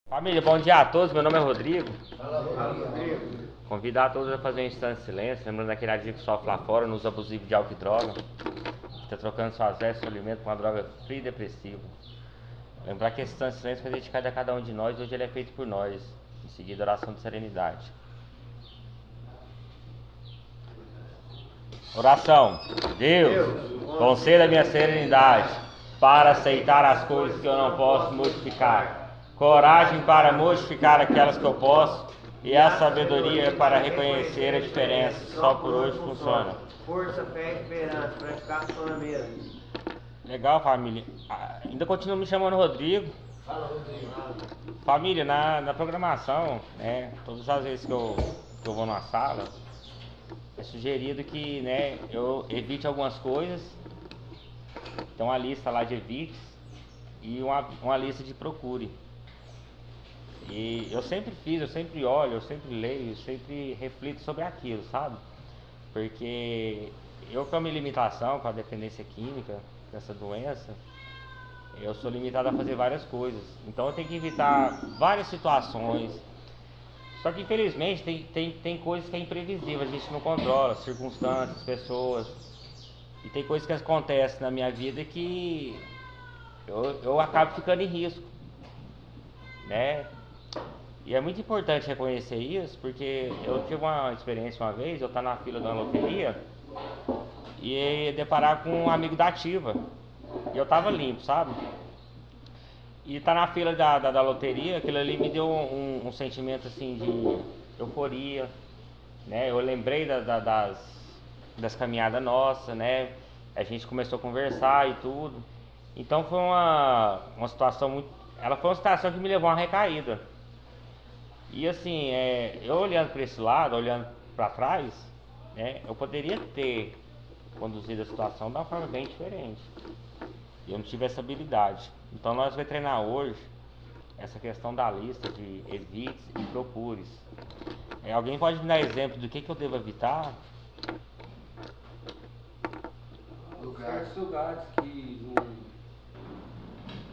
Família, bom dia a todos, meu nome é Rodrigo. Fala, Rodrigo. Convidar a todos a fazer um instante de silêncio, lembrando daquele adicto que sofre lá fora, no uso abusivo de álcool e droga, que está trocando suas vestes, seu alimento com uma droga fria e depressiva. Lembrar que esse instante de silêncio foi dedicado a cada um de nós, hoje ele é feito por nós. Em seguida, oração de serenidade. Oração. Deus, conceda a minha serenidade para aceitar as coisas que eu não posso modificar, coragem para modificar aquelas que eu posso e a sabedoria para reconhecer a diferença. Só por hoje funciona. Força, fé e esperança, praticar funciona mesmo. Legal, família. Ainda continuo me chamando Rodrigo. Fala, Rodrigo. Família, na programação, né, todas as vezes que eu vou numa sala, é sugerido que, né, eu evite algumas coisas. Tem uma lista lá de evites e uma lista de procure. E eu sempre fiz, eu sempre olho, eu sempre leio, eu sempre reflito sobre aquilo, sabe? Porque eu com a minha limitação, com a dependência química, com essa doença, eu sou limitado a fazer várias coisas. Então eu tenho que evitar várias situações. Só que infelizmente tem coisas que é imprevisível, a gente não controla, circunstâncias, pessoas. E tem coisas que acontecem na minha vida que eu acabo ficando em risco, né? E é muito importante reconhecer isso, porque eu tive uma experiência uma vez, eu estava na fila de uma loteria e deparar com um amigo da ativa. E eu tava limpo, sabe? E tá na fila da loteria, aquilo ali me deu um sentimento assim de euforia, né? Eu lembrei das caminhadas nossas, né? A gente começou a conversar e tudo. Então foi uma situação muito. Ela foi uma situação que me levou a uma recaída. E assim, eu olhando para esse lado, olhando para trás, né? Eu poderia ter conduzido a situação de uma forma bem diferente. E eu não tive essa habilidade. Então nós vamos treinar hoje essa questão da lista de evites e procures. Alguém pode me dar exemplo do que eu devo evitar? Certos lugares que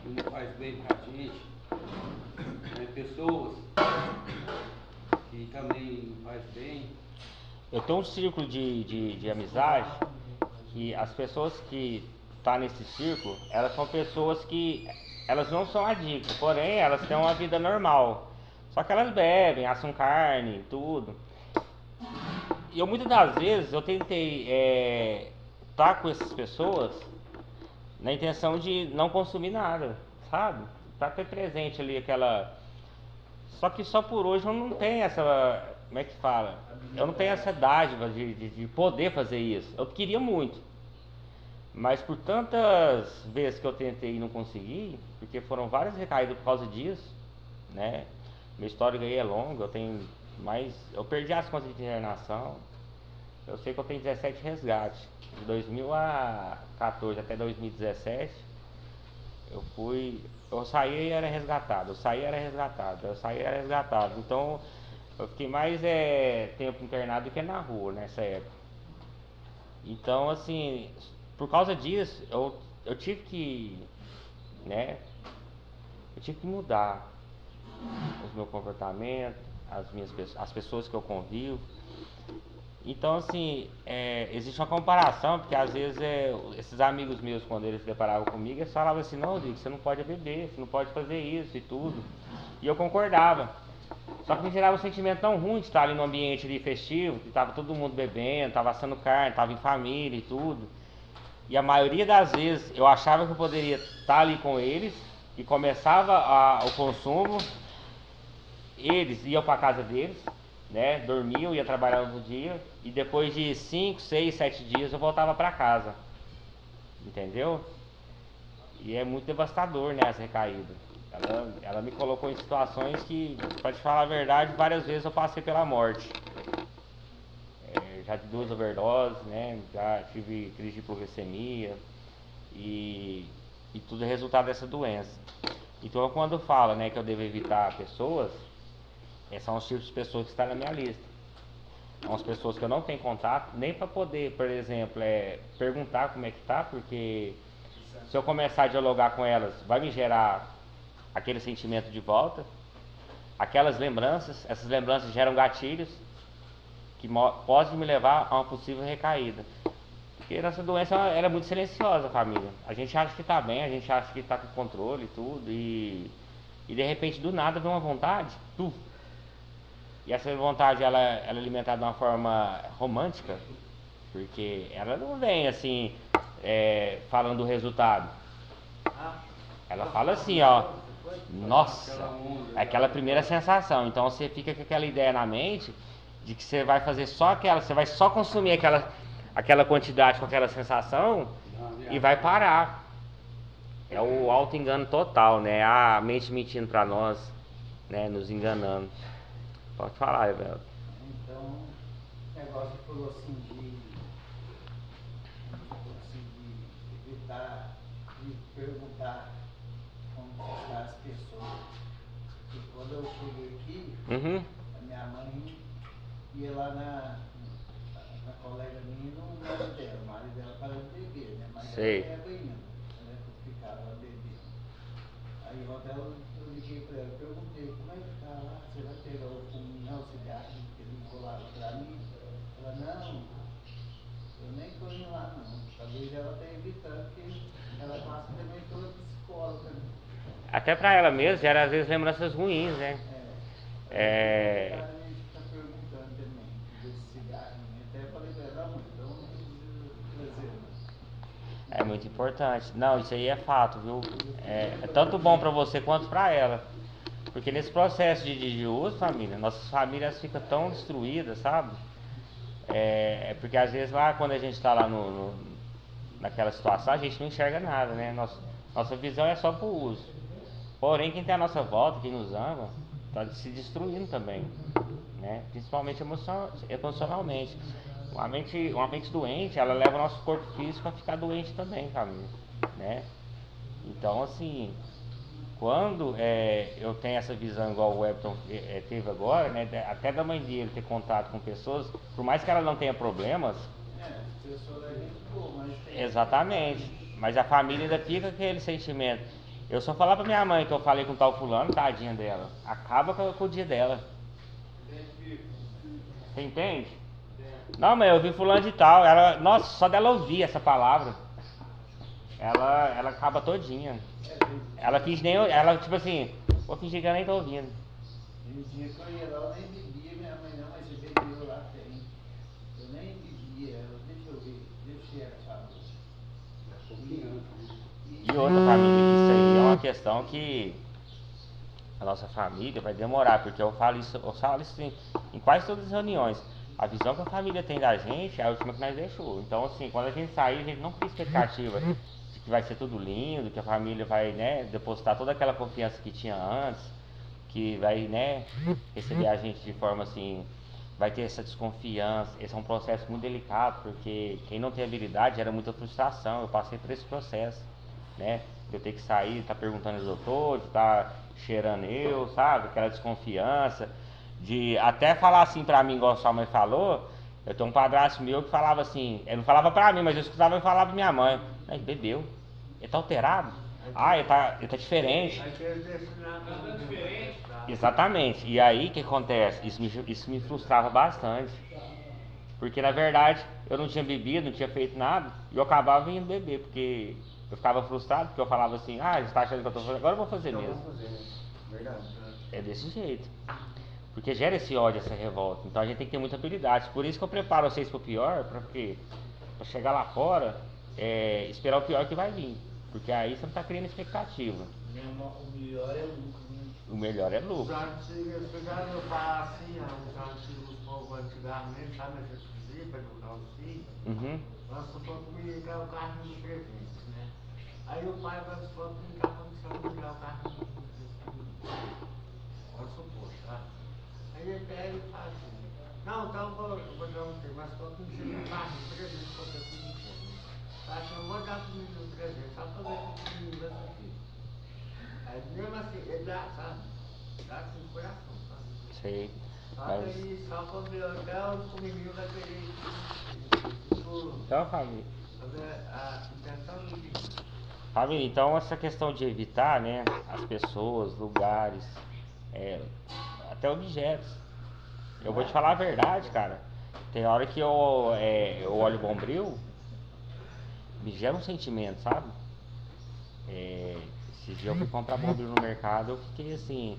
não faz bem pra gente, né? Pessoas que também não faz bem. Eu tenho um círculo de amizade que as pessoas que estão nesse círculo, elas são pessoas que elas não são adictas, porém elas têm uma vida normal. Só que elas bebem, assam carne, tudo. E eu muitas das vezes eu tentei estar com essas pessoas na intenção de não consumir nada, sabe? Pra ter presente ali aquela. Só que só por hoje eu não tenho essa. Como é que fala? Eu não tenho essa dádiva de poder fazer isso. Eu queria muito. Mas por tantas vezes que eu tentei e não consegui, porque foram várias recaídas por causa disso, né? Meu histórico aí é longo, eu tenho mais. Eu perdi as contas de internação. Eu sei que eu tenho 17 resgates. De 2014 até 2017, eu saí e era resgatado, eu saí e era resgatado, eu saí e era resgatado. Então eu fiquei mais tempo internado do que na rua nessa época. Então assim, por causa disso, eu tive que, né? Eu tive que mudar o meu comportamento, as pessoas que eu convivo. Então, assim, existe uma comparação, porque às vezes esses amigos meus, quando eles se deparavam comigo, eles falavam assim: não, Rodrigo, você não pode beber, você não pode fazer isso e tudo. E eu concordava. Só que me gerava um sentimento tão ruim de estar ali no ambiente ali festivo, que estava todo mundo bebendo, estava assando carne, estava em família e tudo. E a maioria das vezes eu achava que eu poderia estar ali com eles, e começava o consumo, eles iam para casa deles, né, dormiam, ia trabalhar no dia, e depois de 5, 6, 7 dias eu voltava para casa, entendeu? E é muito devastador, né, essa recaída. Ela me colocou em situações que, para te falar a verdade, várias vezes eu passei pela morte. Já tive 2 overdoses, né, já tive crise de hipoglicemia, e tudo é resultado dessa doença. Então quando fala, né, que eu devo evitar pessoas, são os tipos de pessoas que estão na minha lista. São as pessoas que eu não tenho contato, nem para poder, por exemplo, perguntar como é que tá, porque se eu começar a dialogar com elas, vai me gerar aquele sentimento de volta, aquelas lembranças, essas lembranças geram gatilhos que podem me levar a uma possível recaída. Porque nossa doença ela é muito silenciosa, família. A gente acha que tá bem, a gente acha que tá com controle e tudo, e de repente do nada vem uma vontade, e essa vontade ela é alimentada de uma forma romântica, porque ela não vem assim falando do resultado. Ela fala assim, ó, nossa, é aquela primeira sensação. Então você fica com aquela ideia na mente de que você vai fazer só aquela, você vai só consumir aquela quantidade com aquela sensação e vai parar. É o auto-engano total, né? A mente mentindo pra nós, né? Nos enganando. Pode falar, Evelio. Então, o negócio falou assim de evitar de perguntar como estão as pessoas. E quando eu cheguei aqui, a minha mãe ia lá na colega minha e não era dela, o marido dela para de beber, né? Mas sei. ela é ainda, né? Que ficava bebendo. Aí ontem eu liguei para ela, perguntei, como é que tá lá? Você vai pegar o comunhão, o cigarro que ele colava para mim? Ela, não, eu nem estou indo lá não. Talvez ela esteja evitando, porque ela passa também pela psicóloga. Né? Até pra ela mesmo, gera às vezes lembranças ruins, né? A gente está perguntando também desse cigarro, até falei para ela, não, então não precisa trazer. É muito importante. Não, isso aí é fato, viu? É tanto bom pra você quanto pra ela. Porque nesse processo de uso, família, nossas famílias ficam tão destruídas, sabe? É porque às vezes lá, quando a gente tá lá naquela situação, a gente não enxerga nada, né? Nossa visão é só pro uso. Porém, quem tem a nossa volta, quem nos ama, tá se destruindo também, né? Principalmente emocionalmente. Uma mente doente, ela leva o nosso corpo físico a ficar doente também, família, né? Então, assim, quando eu tenho essa visão igual o Webton teve agora, né? Até da mãe dele ter contato com pessoas, por mais que ela não tenha problemas, Pessoa da gente boa, mas tem. exatamente, mas a família ainda fica com aquele sentimento. Eu só falar pra minha mãe que eu falei com tal fulano, tadinha dela, acaba com o dia dela. Você entende? Não, mas eu vi fulano de tal, ela, nossa, só dela ouvir essa palavra, ela acaba todinha. Ela finge nem, ela tipo assim, vou fingir que ela nem tá ouvindo. No dia que eu ia lá, eu nem bebia, minha mãe, não, mas você bebeu lá, tem. Eu nem bebia, deixa eu ver, deixa ela falar. E outra família, isso aí é uma questão que a nossa família vai demorar, porque eu falo isso em quase todas as reuniões. A visão que a família tem da gente é a última que nós deixou. Então, assim, quando a gente sair, a gente não cria expectativa de que vai ser tudo lindo, que a família vai, né, depositar toda aquela confiança que tinha antes, que vai, né, receber a gente de forma assim, vai ter essa desconfiança. Esse é um processo muito delicado, porque quem não tem habilidade gera muita frustração. Eu passei por esse processo, né? Eu ter que sair, tá perguntando aos doutores, tá cheirando eu, sabe? Aquela desconfiança de até falar assim pra mim, igual a sua mãe falou. Eu tenho um padrasto meu que falava assim, ele não falava pra mim, mas eu escutava ele falar pra minha mãe, ele bebeu, ele tá alterado, ele tá diferente. Exatamente. E aí o que acontece? Isso me frustrava bastante. Porque na verdade eu não tinha bebido, não tinha feito nada, e eu acabava indo beber, porque eu ficava frustrado, porque eu falava assim, você tá achando que eu tô fazendo, agora eu vou fazer mesmo. Verdade. É desse jeito. Porque gera esse ódio, essa revolta. Então a gente tem que ter muita habilidade. Por isso que eu preparo vocês pro pior, pra chegar lá fora, esperar o pior que vai vir. Porque aí você não tá criando expectativa. O melhor é lucro, né? O melhor é lucro. Os antigos, você já não fala assim, os antigos povos antigamente, sabe, a gente dizia para educar os filhos. Vamos supor que o menino quer o carro de presente, né? Aí o pai vai supor que não está condição de dar o carro de presente. Vamos supor, tá? Aí ele pega e fala assim, não, então eu vou dar um tempo, mas só que não chega um carro de presente para você com dinheiro. Tá, então eu vou dar para o menino um presente, só para ver se o menino vai ser. Aí mesmo assim, ele dá, sabe? Dá com o coração, sabe? Sei. Só Mas... que aí, só quando até o menino vai querer Então, família. a intenção do menino. Família, então essa questão de evitar, né, as pessoas, lugares, é, até objetos. Eu vou te falar a verdade, cara. Tem hora que eu olho o Bombril, me gera um sentimento, sabe? Esses dias eu fui comprar Bombril no mercado, eu fiquei assim.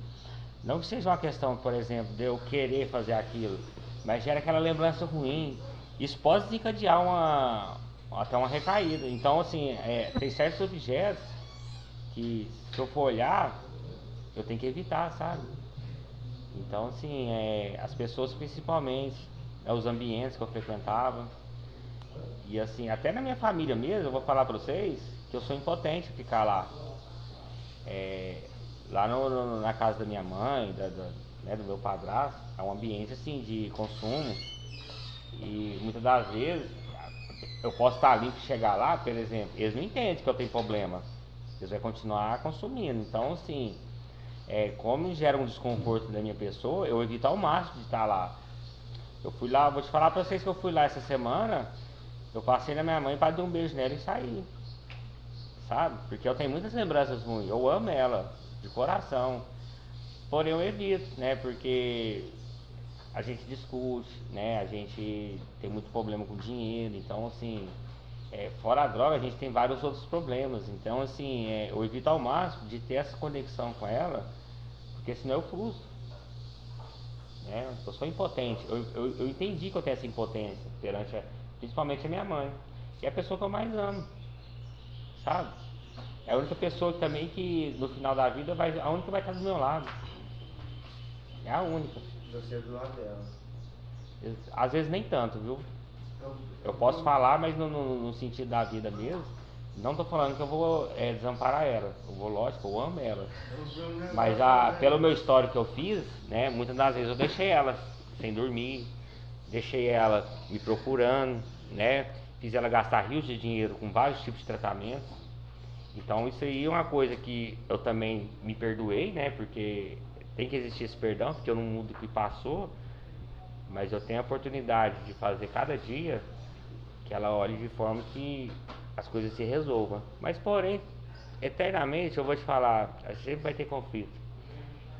Não que seja uma questão, por exemplo, de eu querer fazer aquilo, mas gera aquela lembrança ruim. Isso pode desencadear até uma recaída. Então, assim, tem certos objetos que, se eu for olhar, eu tenho que evitar, sabe? Então, assim, as pessoas principalmente, os ambientes que eu frequentava. E, assim, até na minha família mesmo, eu vou falar pra vocês que eu sou impotente a ficar lá. Lá na casa da minha mãe, né, do meu padrasto, é um ambiente assim de consumo. E muitas das vezes eu posso estar limpo e chegar lá, por exemplo, eles não entendem que eu tenho problema. Eles vão continuar consumindo. Então, assim, como gera um desconforto da minha pessoa, eu evito ao máximo de estar lá. Eu fui lá, vou te falar pra vocês que eu fui lá essa semana, eu passei na minha mãe para dar um beijo nela e sair, sabe? Porque eu tenho muitas lembranças ruins, eu amo ela, de coração. Porém eu evito, né? Porque a gente discute, né? A gente tem muito problema com dinheiro, então assim, fora a droga a gente tem vários outros problemas. Então assim, eu evito ao máximo de ter essa conexão com ela, porque senão eu frustro, né? Eu sou impotente, eu entendi que eu tenho essa impotência perante principalmente a minha mãe, que é a pessoa que eu mais amo, sabe? É a única pessoa também que no final da vida a única que vai estar do meu lado. É a única. Você do lado dela. Às vezes nem tanto, viu? Eu posso falar, mas no sentido da vida mesmo. Não tô falando que eu vou desamparar ela. Eu vou, lógico, eu amo ela. Mas pelo meu histórico que eu fiz, né? Muitas das vezes eu deixei ela sem dormir, deixei ela me procurando, né? Fiz ela gastar rios de dinheiro com vários tipos de tratamentos. Então isso aí é uma coisa que eu também me perdoei, né? Porque tem que existir esse perdão, porque eu não mudo o que passou. Mas eu tenho a oportunidade de fazer cada dia que ela olhe de forma que as coisas se resolvam. Mas porém, eternamente eu vou te falar, sempre vai ter conflito.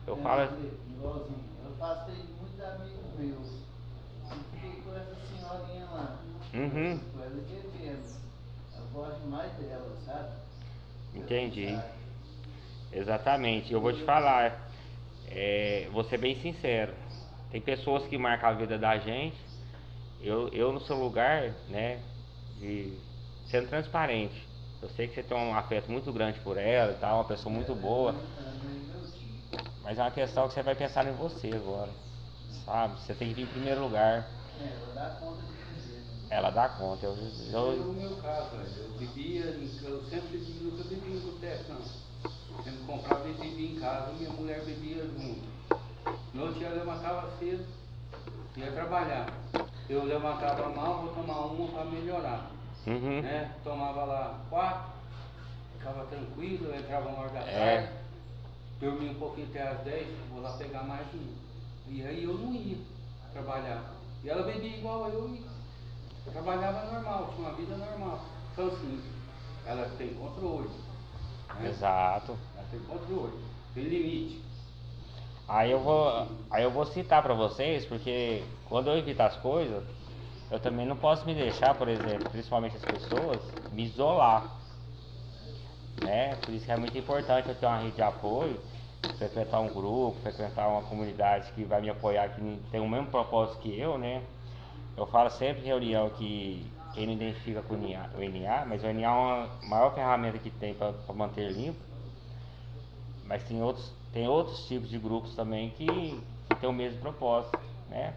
Eu falo. Igualzinho, eu afastei de muitos amigos meus. E fiquei com essa senhorinha lá. Uhum. Com ela e bebendo. Eu gosto mais dela, sabe? Entendi. Exatamente. Eu vou te falar, vou ser bem sincero. Tem pessoas que marcam a vida da gente. Eu no seu lugar, né, de sendo transparente. Eu sei que você tem um afeto muito grande por ela e tal, uma pessoa muito boa. Mas é uma questão que você vai pensar em você agora, sabe? Você tem que vir em primeiro lugar. Ela dá conta de viver, né? Ela dá conta. No meu caso, eu bebia, eu sempre bebi, nunca bebi em boteco, não. Sempre comprava e bebia em casa, minha mulher bebia junto. No outro dia eu levantava cedo, ia trabalhar. Eu levantava mal, vou tomar uma para melhorar. Uhum. Né? Tomava lá 4, ficava tranquilo, eu entrava 1 hora da tarde, É. dormia um pouquinho até às 10, vou lá pegar mais um. E aí eu não ia trabalhar. E ela bebia igual eu e trabalhava normal, tinha uma vida normal. Então assim, ela tem controle. Né? Exato. Ela tem controle, tem limite. Aí eu vou citar pra vocês, porque quando eu evito as coisas, eu também não posso me deixar, por exemplo, principalmente as pessoas, me isolar, né? Por isso que é muito importante eu ter uma rede de apoio, frequentar um grupo, frequentar uma comunidade que vai me apoiar, que tem o mesmo propósito que eu, né? Eu falo sempre em reunião que quem não identifica com o NA, mas o NA é uma maior ferramenta que tem para manter limpo, mas tem outros tipos de grupos também que tem o mesmo propósito, né?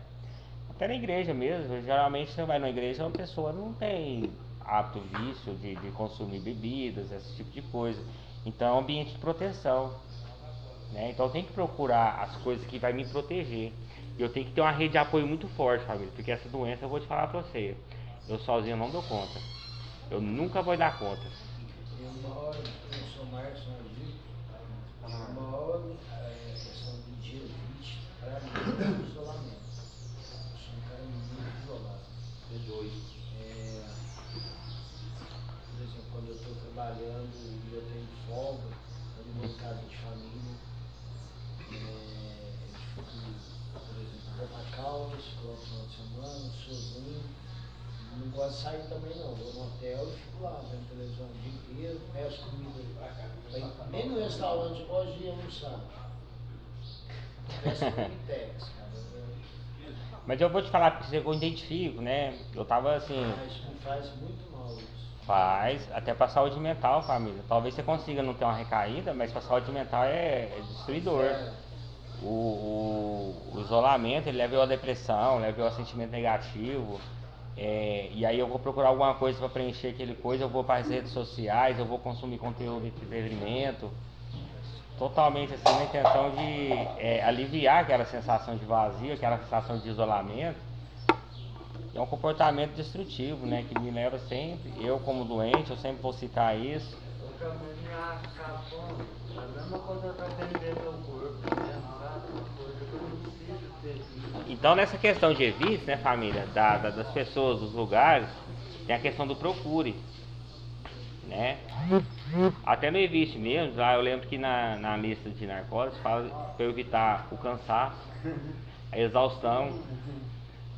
Até na igreja mesmo, geralmente você vai na igreja, uma pessoa não tem hábito, vício de consumir bebidas, esse tipo de coisa. Então é um ambiente de proteção, né? Então eu tenho que procurar as coisas que vai me proteger. E eu tenho que ter uma rede de apoio muito forte, família, porque essa doença eu vou te falar pra você. Eu sozinho não dou conta. Eu nunca vou dar conta. Eu sou Marcos Nardito, a maior questão do dia 20 para mim é o isolamento. Eu sou um cara muito isolado. Por exemplo, quando eu estou trabalhando e eu tenho folga, eu não vou em casa de família. vezes, no final de semana, sozinho. Não gosto de sair também não. Vou no hotel e fico lá, vendo televisão o dia inteiro, peço comida. Nem no restaurante eu gosto de ir almoçar. Peço comitex, cara. Mas eu vou te falar porque eu identifico, né? Eu tava assim. Mas me faz muito mal isso. Faz, até pra saúde mental, família. Talvez você consiga não ter uma recaída, mas pra saúde mental é destruidor. O isolamento, ele leva eu à depressão, leva eu a sentimento negativo. E aí eu vou procurar alguma coisa para preencher aquele coisa, eu vou para as redes sociais, eu vou consumir conteúdo de entretenimento, totalmente assim na intenção de aliviar aquela sensação de vazio, aquela sensação de isolamento. É um comportamento destrutivo, né, que me leva sempre, eu como doente, eu sempre vou citar isso. Eu também me acho capão. A mesma coisa eu tô atendendo meu corpo, né? Sabe? Uma coisa que eu não preciso ter isso. Então nessa questão de evites, né, família, das pessoas, dos lugares, tem a questão do procure, né? Até no evite mesmo, lá eu lembro que na lista de narcóticos fala para eu evitar o cansaço, a exaustão.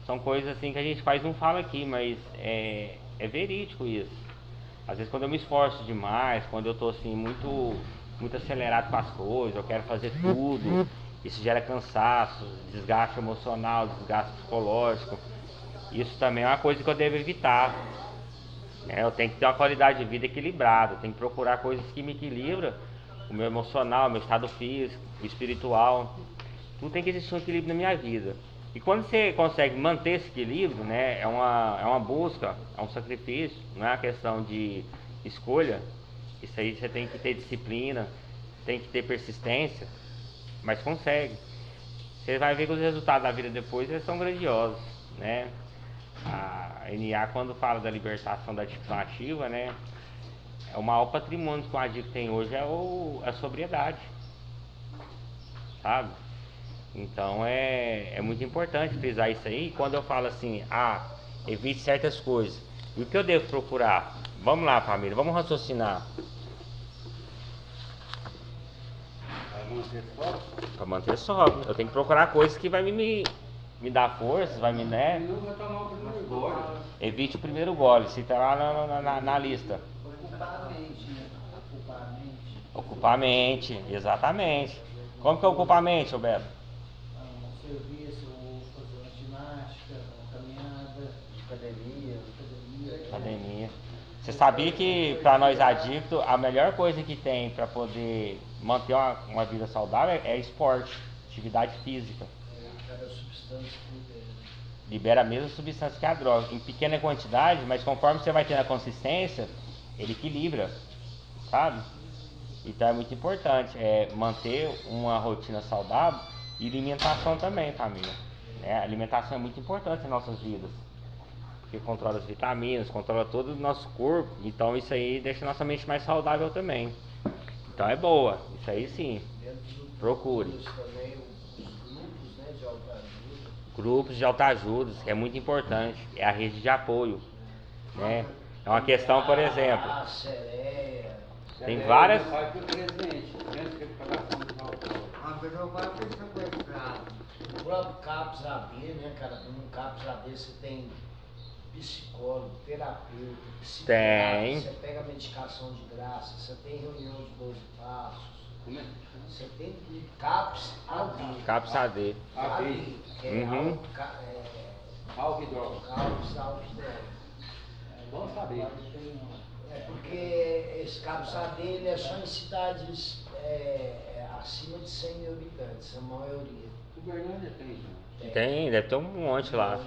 São coisas assim que a gente faz, não fala aqui, mas é verídico isso. Às vezes quando eu me esforço demais, quando eu tô assim muito acelerado com as coisas, eu quero fazer tudo, isso gera cansaço, desgaste emocional, desgaste psicológico. Isso também é uma coisa que eu devo evitar, né? Eu tenho que ter uma qualidade de vida equilibrada, eu tenho que procurar coisas que me equilibram, o meu emocional, o meu estado físico, o espiritual. Tudo tem que existir um equilíbrio na minha vida. E quando você consegue manter esse equilíbrio, né, é uma busca, é um sacrifício, não é uma questão de escolha. Isso aí você tem que ter disciplina, tem que ter persistência, mas consegue. Você vai ver que os resultados da vida depois eles são grandiosos, né? A NA, quando fala da libertação da adicção ativa, né, é o maior patrimônio que o adicto tem hoje é a sobriedade, sabe? Então é muito importante frisar isso aí. Quando eu falo assim, evite certas coisas, e o que eu devo procurar? Vamos lá, família, vamos raciocinar. Vai manter só? Para manter sóbrio, eu tenho que procurar coisas que vai me dar forças, vai me, né? Não vai tomar o primeiro gole. Evite o primeiro gole, se tá lá na lista. Ocupar a mente, né? Ocupar a mente. Ocupar a mente, exatamente. Como que é ocupar a mente, Roberto? Um serviço, ou fazer uma ginástica, uma caminhada, academia. Academia. Você sabia que para nós adictos a melhor coisa que tem para poder manter uma vida saudável é esporte, atividade física. Cada substância que Libera a mesma substância que a droga, em pequena quantidade, mas conforme você vai tendo a consistência, ele equilibra, sabe? Então é muito importante manter uma rotina saudável e alimentação também, família. A alimentação é muito importante em nossas vidas, porque controla as vitaminas, controla todo o nosso corpo, então isso aí deixa nossa mente mais saudável também. Então é boa, isso aí sim, procure. também os grupos, né, de autoajuda. Grupos de autoajuda, que é muito importante, é a rede de apoio, né? É uma questão, por exemplo, A Sereia. tem várias... Meu pai foi presidente, antes que ele pagasse um autódromo. Uma vez eu quase fui sequestrado. O próprio CAPS AB, né, cara? No CAPS AB você tem psicólogo, terapeuta, psiquiatra, Tem. você pega medicação de graça, você tem reunião de 12 passos, Como é que chama? você tem tudo. CAPS AB. CAPS AD. AB, que é Uhum. Álcool e droga. CAPS AB. Bom saber. É porque esse CAPS AB ele é só em cidades acima de 100 mil habitantes, a maioria. O Bernardo tem, né? Tem, deve ter um monte lá.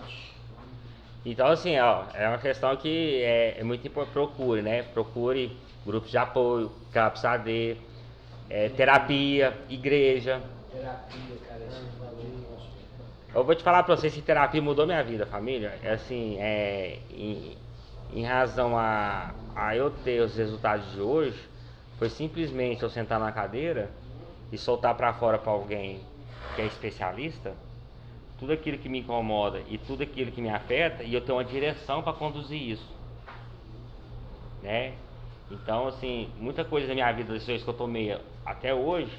Então assim, ó, é uma questão que é muito importante, procure, né? Procure grupos de apoio, CAPS AD, terapia, igreja. Terapia, cara, esse valor. Eu vou te falar pra vocês que terapia mudou minha vida, família. É assim, em razão a eu ter os resultados de hoje, foi simplesmente eu sentar na cadeira e soltar pra fora pra alguém que é especialista, tudo aquilo que me incomoda e tudo aquilo que me afeta, e eu ter uma direção para conduzir isso, né? Então, assim, muita coisa da minha vida, decisões que eu tomei até hoje,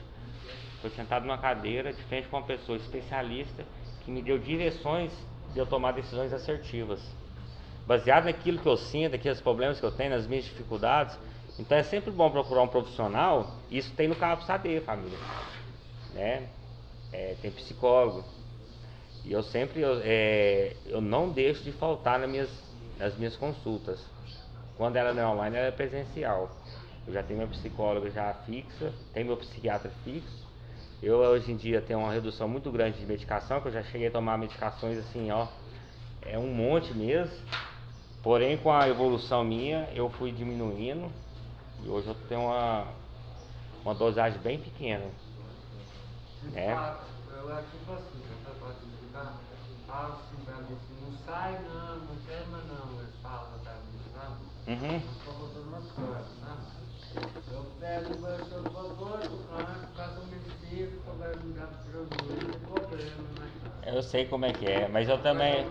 foi sentado numa cadeira de frente com uma pessoa especialista que me deu direções de eu tomar decisões assertivas, baseado naquilo que eu sinto, naqueles problemas que eu tenho, nas minhas dificuldades. Então é sempre bom procurar um profissional. Isso tem no Cabo Saber, família, né? Tem psicólogo. E eu sempre, eu não deixo de faltar nas minhas consultas. Quando ela não é online, ela é presencial. Eu já tenho minha psicóloga já fixa, tenho meu psiquiatra fixo. Eu hoje em dia tenho uma redução muito grande de medicação, que eu já cheguei a tomar medicações assim, ó, é um monte mesmo. Porém, com a evolução minha, eu fui diminuindo e hoje eu tenho uma dosagem bem pequena, né? Eu acho tipo assim, você pode explicar? Fala assim pra mim assim, não sai não, não queima não, eles falam pra mim, sabe? Uhum. Eu tô botando umas coisas, sabe? Eu pego, eu vou do outro canto, por causa do município, tô ganhando gato prejuízo, tem problema, né? Eu sei como é que é, mas eu também...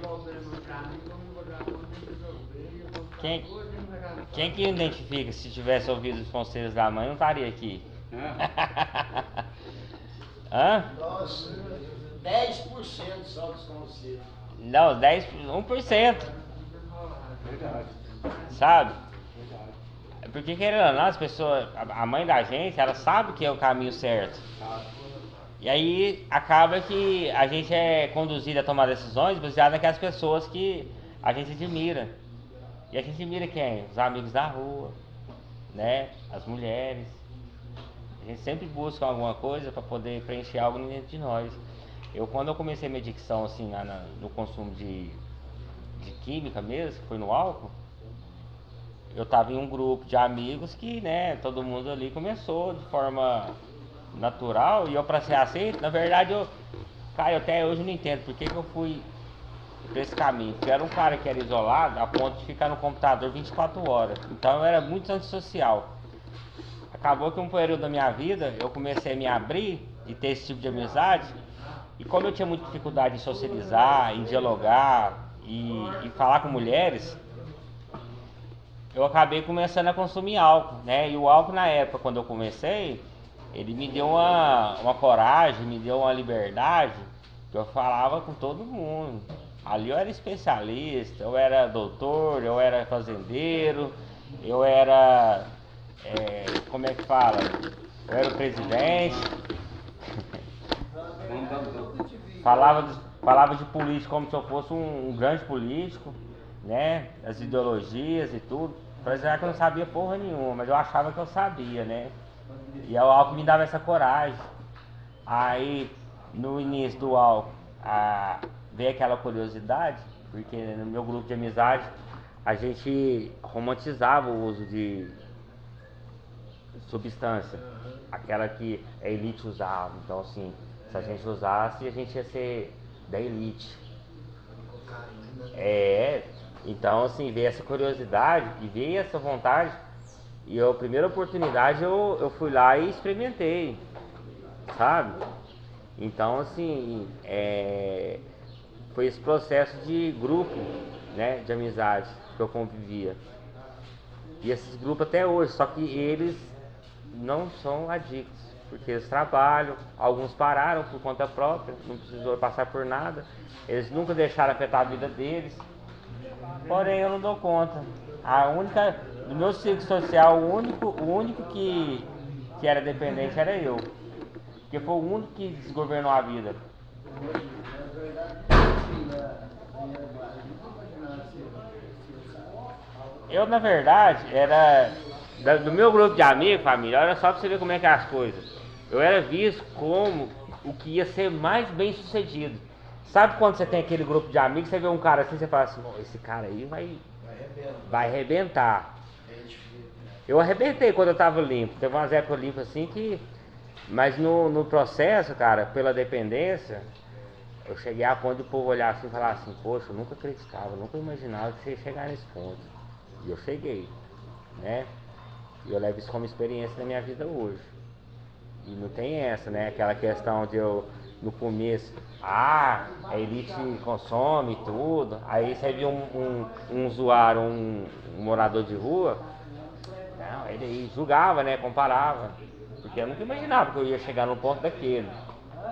Quem que identifica se tivesse ouvido os conselhos da mãe não estaria aqui? Hã? Nossa, 10% só dos conselhos. Não, 1%. Verdade. Sabe? Verdade. Porque querendo ou não, as pessoas, a mãe da gente, ela sabe que é o caminho certo. E aí acaba que a gente é conduzido a tomar decisões baseadas naquelas pessoas que a gente admira. E a gente admira quem? Os amigos da rua, né? As mulheres. A gente sempre busca alguma coisa para poder preencher algo dentro de nós. Quando eu comecei minha adicção assim, no consumo de química mesmo, que foi no álcool, eu estava em um grupo de amigos que, né, todo mundo ali começou de forma natural, e eu, para ser aceito, na verdade, eu até hoje não entendo por que eu fui por esse caminho, porque eu era um cara que era isolado a ponto de ficar no computador 24 horas, então eu era muito antissocial. Acabou que um período da minha vida eu comecei a me abrir e ter esse tipo de amizade, e como eu tinha muita dificuldade em socializar, em dialogar e falar com mulheres, eu acabei começando a consumir álcool, né? E o álcool, na época, quando eu comecei, ele me deu uma coragem, me deu uma liberdade, que eu falava com todo mundo. Ali eu era especialista, eu era doutor, eu era fazendeiro, eu era, como é que fala? Eu era o presidente. Falava de político como se eu fosse um grande político, né? As ideologias e tudo. Parecia que eu não sabia porra nenhuma, mas eu achava que eu sabia, né? E o álcool me dava essa coragem. Aí, no início do álcool, veio aquela curiosidade, porque no meu grupo de amizade, a gente romantizava o uso de substância, aquela que a elite usava. Então, assim, se a gente usasse, a gente ia ser da elite. Então, assim, veio essa curiosidade e veio essa vontade. E a primeira oportunidade eu fui lá e experimentei, sabe? Então, assim, foi esse processo de grupo, né, de amizade que eu convivia. E esses grupos até hoje, só que eles não são adictos, porque eles trabalham, alguns pararam por conta própria, não precisou passar por nada, eles nunca deixaram afetar a vida deles. Porém, eu não dou conta. Do meu ciclo social, o único que era dependente era eu. Porque foi o único que desgovernou a vida. Eu, na verdade, do meu grupo de amigos, família, olha só pra você ver como é que é as coisas. Eu era visto como o que ia ser mais bem sucedido. Sabe quando você tem aquele grupo de amigos, você vê um cara assim, você fala assim, esse cara aí vai arrebentar. Eu arrebentei quando eu tava limpo. Teve umas épocas limpas assim que... Mas no processo, cara, pela dependência, eu cheguei a ponto de o povo olhar assim e falar assim, poxa, eu nunca acreditava, nunca imaginava que você ia chegar nesse ponto. E eu cheguei, né? E eu levo isso como experiência na minha vida hoje. E não tem essa, né? Aquela questão de eu, no começo, a elite consome tudo. Aí você viu um usuário, um morador de rua, não, ele julgava, né? Comparava. Porque eu nunca imaginava que eu ia chegar no ponto daquele.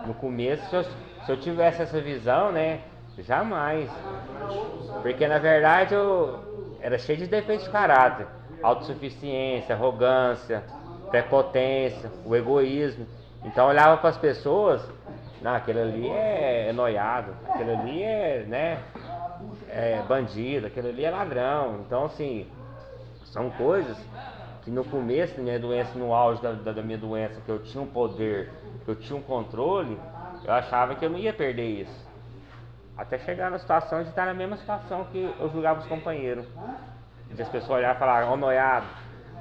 No começo, se eu tivesse essa visão, né? Jamais. Porque na verdade eu era cheio de defeitos de caráter. Autossuficiência, arrogância, prepotência, o egoísmo. Então eu olhava para as pessoas, não, aquele ali é noiado, aquele ali é, né, é bandido, aquele ali é ladrão. Então assim, são coisas que no começo da minha doença, no auge da minha doença, que eu tinha um poder, que eu tinha um controle, eu achava que eu não ia perder isso. Até chegar na situação de estar na mesma situação que eu julgava os companheiros. De as pessoas olharem e falar, ó noiado,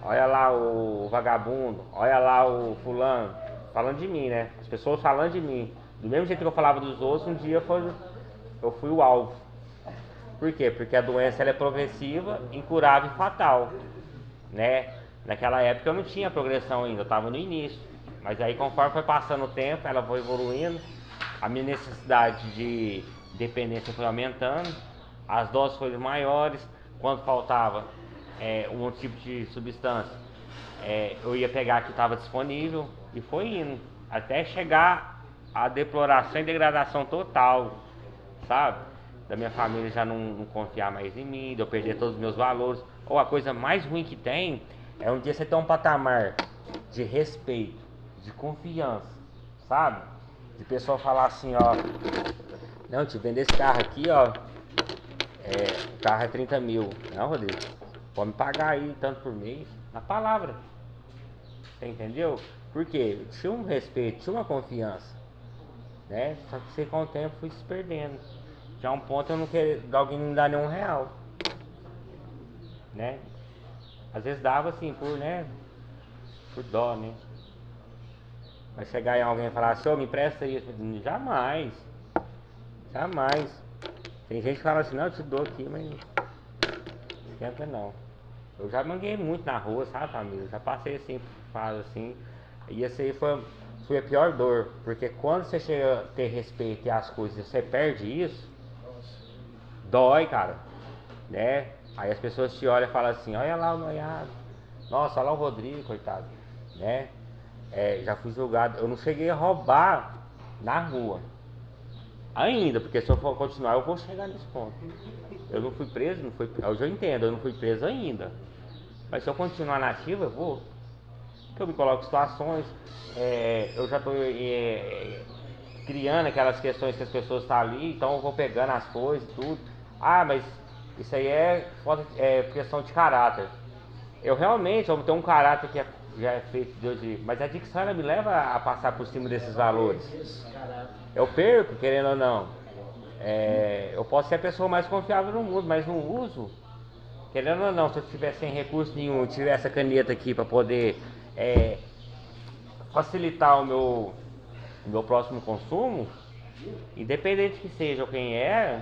olha lá o vagabundo, olha lá o fulano, falando de mim, né? As pessoas falando de mim. Do mesmo jeito que eu falava dos outros, um dia eu fui o alvo. Por quê? Porque a doença ela é progressiva, incurável e fatal, né? Naquela época eu não tinha progressão ainda, eu estava no início. Mas aí conforme foi passando o tempo, ela foi evoluindo, a minha necessidade de dependência foi aumentando, as doses foram maiores, quando faltava um tipo de substância, eu ia pegar que estava disponível e foi indo, até chegar à deploração e degradação total, sabe? Da minha família já não confiar mais em mim, de eu perder todos os meus valores. Ou a coisa mais ruim que tem é um dia você ter um patamar de respeito, de confiança, sabe? De pessoa falar assim, ó, não, te vender esse carro aqui, ó, o carro é 30 mil. Não, Rodrigo, pode me pagar aí tanto por mês, na palavra. Você entendeu? Por quê? Tinha um respeito, tinha uma confiança, né? Só que você com o tempo fui se perdendo. Já um ponto eu não queria, alguém não me dá nenhum real, né? Às vezes dava assim, por dó, né? Mas chegar em alguém e falar assim, ô, me empresta isso, jamais, jamais. Tem gente que fala assim, não, eu te dou aqui, mas não esquenta não. Eu já manguei muito na rua, sabe, família? Já passei assim, por fase assim. E essa aí foi a pior dor, porque quando você chega a ter respeito e as coisas, você perde isso, dói, cara, né? Aí as pessoas te olham e falam assim, olha lá o noiado, nossa, olha lá o Rodrigo, coitado, né? Já fui julgado, eu não cheguei a roubar na rua ainda, porque se eu for continuar eu vou chegar nesse ponto. Eu não fui preso, hoje eu entendo, eu não fui preso ainda, mas se eu continuar na ativa eu vou, porque eu me coloco em situações, eu já estou criando aquelas questões que as pessoas estão ali, então eu vou pegando as coisas e tudo. Ah, mas isso aí é questão de caráter. Eu tenho um caráter que já é feito de Deus, mas a dicção ela me leva a passar por cima desses valores. Eu perco, querendo ou não. Eu posso ser a pessoa mais confiável no mundo, mas no uso, querendo ou não, se eu tiver sem recurso nenhum, tiver essa caneta aqui para poder facilitar o meu próximo consumo, independente que seja ou quem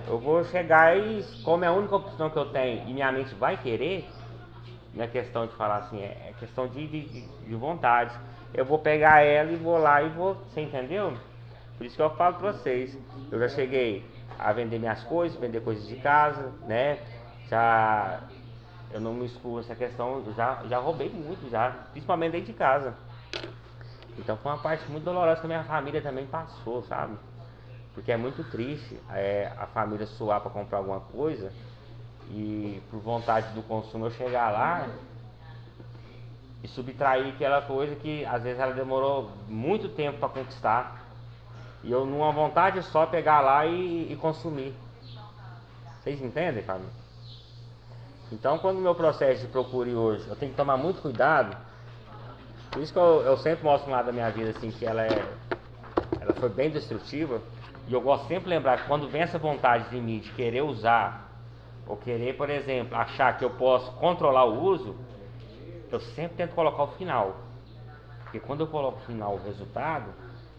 eu vou chegar e, como é a única opção que eu tenho e minha mente vai querer, não é questão de falar assim, é questão de vontade. Eu vou pegar ela e vou lá e vou, você entendeu? Por isso que eu falo pra vocês, eu já cheguei a vender minhas coisas, vender coisas de casa, né? Eu não me excluo essa questão, eu já roubei muito, principalmente dentro de casa. Então foi uma parte muito dolorosa que a minha família também passou, sabe? Porque é muito triste a família suar para comprar alguma coisa e por vontade do consumo eu chegar lá e subtrair aquela coisa que às vezes ela demorou muito tempo para conquistar e eu numa vontade só pegar lá e consumir. Vocês entendem, família? Então quando o meu processo de procure hoje, eu tenho que tomar muito cuidado. Por isso que eu sempre mostro um lado da minha vida assim, que ela foi bem destrutiva. E eu gosto sempre de lembrar que quando vem essa vontade de mim de querer usar, ou querer, por exemplo, achar que eu posso controlar o uso, eu sempre tento colocar o final. Porque quando eu coloco o final, o resultado,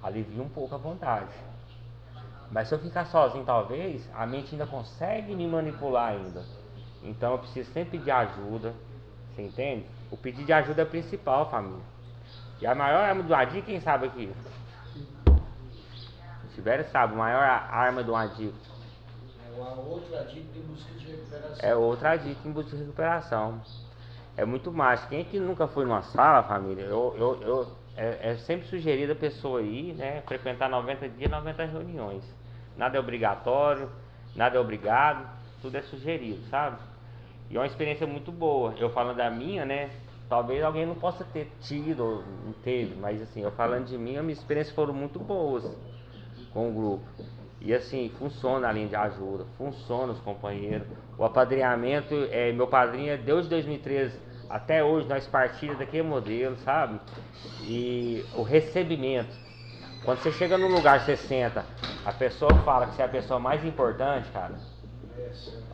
alivia um pouco a vontade. Mas se eu ficar sozinho, talvez, a mente ainda consegue me manipular ainda. Então eu preciso sempre pedir ajuda, você entende? O pedido de ajuda é principal, família. E a maior arma do adicto, quem sabe aqui? O Tibério sabe, a maior arma do adicto. Outro adicto em busca de recuperação. É outro adicto em busca de recuperação. É muito mais. Quem é que nunca foi numa sala, família? é sempre sugerido a pessoa ir, né, frequentar 90 dias, 90 reuniões. Nada é obrigatório, nada é obrigado, tudo é sugerido, sabe? E é uma experiência muito boa. Eu falando da minha, né, talvez alguém não possa ter tido, ou não teve, mas assim, eu falando de mim, as minhas experiências foram muito boas com o grupo. E assim, funciona a linha de ajuda, funciona os companheiros. O apadrinhamento, meu padrinho é desde 2013 até hoje, nós partilhamos daquele modelo, sabe? E o recebimento. Quando você chega num lugar, você senta, a pessoa fala que você é a pessoa mais importante, cara.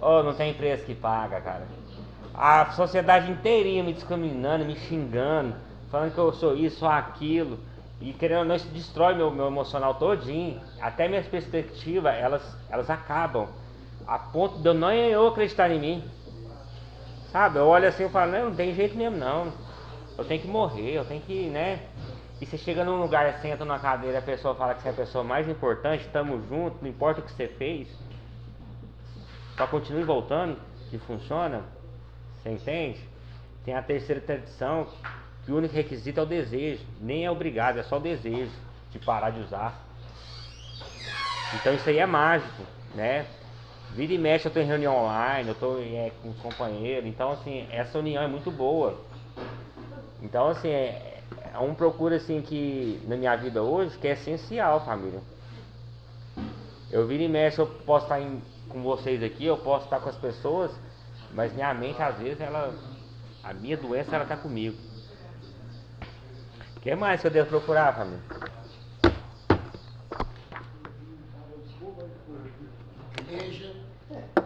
Oh, não tem preço que paga, cara. A sociedade inteirinha me discriminando, me xingando, falando que eu sou isso, sou aquilo. E querendo ou não, isso destrói meu emocional todinho. Até minhas perspectivas, elas acabam. A ponto de eu acreditar em mim. Sabe? Eu olho assim e falo, não tem jeito mesmo não. Eu tenho que morrer, eu tenho que, né? E você chega num lugar, senta numa cadeira, a pessoa fala que você é a pessoa mais importante, tamo junto, não importa o que você fez. Só continue voltando, que funciona. Você entende? Tem a terceira tradição, que o único requisito é o desejo. Nem é obrigado, é só o desejo de parar de usar. Então isso aí é mágico, né? Vira e mexe, eu tô em reunião online, eu tô com os companheiros. Então assim, essa união é muito boa. Então assim, é um procura assim que na minha vida hoje, que é essencial, família. Eu vira e mexe, eu posso estar com vocês aqui, eu posso estar com as pessoas, mas minha mente às vezes a minha doença ela tá comigo. O que mais que eu devo procurar, família?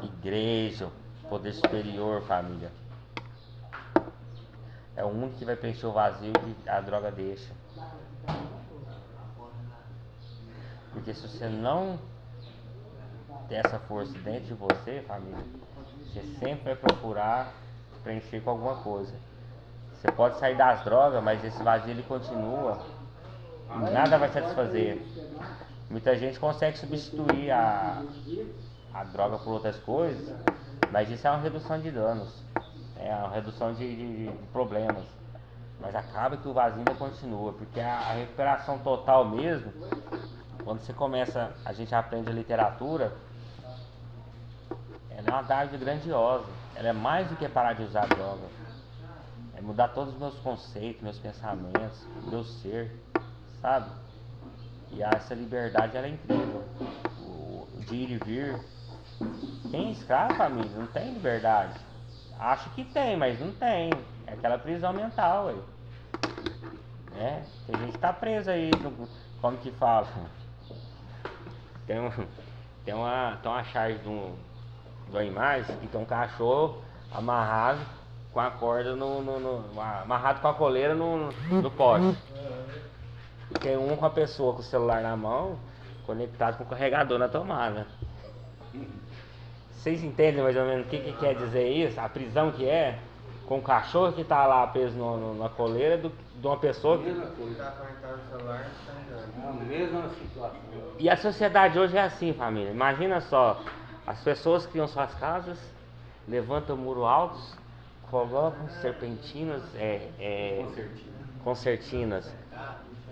Igreja, poder superior, família. É o único que vai preencher o vazio que a droga deixa. Porque se você não ter essa força dentro de você, família, você sempre vai procurar preencher com alguma coisa. Você pode sair das drogas, mas esse vazio ele continua e nada vai satisfazer. Muita gente consegue substituir a droga por outras coisas, mas isso é uma redução de danos, é uma redução de problemas. Mas acaba que o vazio ainda continua, porque a recuperação total mesmo, quando você começa, a gente aprende a literatura, ela é uma dádiva grandiosa. Ela é mais do que parar de usar droga. É mudar todos os meus conceitos, meus pensamentos, meu ser, sabe? E essa liberdade ela é incrível. De ir e vir. Quem é escravo, família, não tem liberdade. Acho que tem, mas não tem. É aquela prisão mental aí. Tem gente que tá presa aí, como que fala? Tem uma charge de uma imagem que tem um cachorro amarrado com a corda amarrado com a coleira no poste. E tem com a pessoa com o celular na mão, conectado com o carregador na tomada. Vocês entendem mais ou menos o que quer dizer isso? A prisão que é com o cachorro que tá lá preso na coleira de uma pessoa que... Mesma coisa. Tá conectado no celular, tá ligado? A mesma situação. E a sociedade hoje é assim, família. Imagina só, as pessoas criam suas casas, levantam muros altos, colocam serpentinas, concertinas